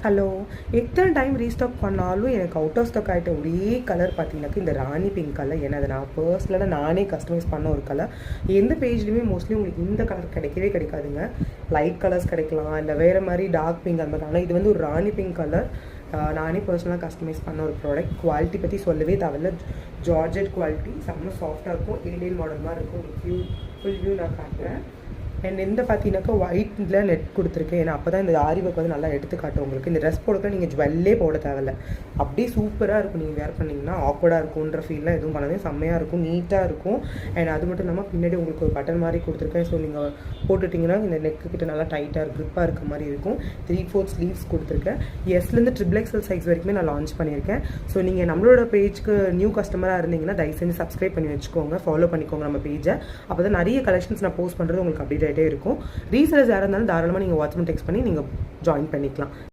Hello. எத்தனை time restock பண்ணாலும் எனக்கு அவுட் ஆஃப் ஸ்டாக் ஆகிட்ட ஒரே கலர் பார்த்தீங்கன்னாக்கா இந்த ராணி பிங்க் கலர். ஏன்னா அதை நான் பர்சனலாக நானே கஸ்டமைஸ் பண்ண ஒரு கலர். எந்த பேஜ்லேயுமே மோஸ்ட்லி உங்களுக்கு இந்த கலர் கிடைக்கவே கிடைக்காதுங்க. லைட் கலர்ஸ் கிடைக்கலாம், இல்லை வேறு மாதிரி டார்க் பிங்க் அந்த மாதிரி. ஆனால் இது வந்து ஒரு ராணி பிங்க் கலர். நானே பர்சனலாக கஸ்டமைஸ் பண்ண ஒரு ப்ராடக்ட். குவாலிட்டி பற்றி சொல்லவே தேவையில்ல. ஜார்ஜெட் குவாலிட்டி, செம்ம சாஃப்டாக இருக்கும். ஏலியன் மாடல் மாதிரி இருக்கும். ஃபுல் வியூ நான் காட்டுறேன். அண்ட் இந்த பார்த்தீங்கன்னாக்கா ஒயிட்டில் நெட் கொடுத்துருக்கேன். ஏன்னா அப்போ தான் இந்த ஆரி ஒர்க் வந்து நல்லா எடுத்து காட்டும் உங்களுக்கு. இந்த ட்ரெஸ் போடுறதுக்கு நீங்கள் ஜுவல்லே போட தேவையில்ல. அப்படியே சூப்பராக இருக்கும். நீங்கள் வேர் பண்ணிங்கன்னா ஆக்வர்டாக இருக்கும்ன்ற ஃபீல்லாம் எதுவும் பண்ணாதே. செம்மையாக இருக்கும், நீட்டாக இருக்கும். அண்ட் அது மட்டும் இல்லாமல் பின்னாடி உங்களுக்கு ஒரு பட்டன் மாதிரி கொடுத்துருக்கேன். ஸோ நீங்கள் போட்டுட்டிங்கன்னா இந்த நெக்கு கிட்ட நல்லா டைட்டாக க்ரிப்பாக இருக்க மாதிரி இருக்கும். 3/4 ஸ்லீவ்ஸ் கொடுத்துருக்கேன். எஸ்லேருந்து XXL சைஸ் வரைக்குமே நான் லான்ச் பண்ணியிருக்கேன். ஸோ நீங்கள் நம்மளோட பேஜ்க்கு நியூ கஸ்டமராக இருந்தீங்கன்னா தயவு செஞ்சு சப்ஸ்கிரைப் பண்ணி வச்சுக்கோங்க, ஃபாலோ பண்ணிக்கோங்க நம்ம பேஜை. அப்போ தான் நிறைய கலெக்ஷன்ஸ் நான் போஸ்ட் பண்ணுறது உங்களுக்கு அப்டேட் இருக்கும். ரீசெலர்ஸ் யாராக இருந்தாலும் தாராளமாக நீங்கள் வாட்ஸ்அப் டெக்ஸ்ட் பண்ணி நீங்கள் ஜாயின் பண்ணிக்கலாம்.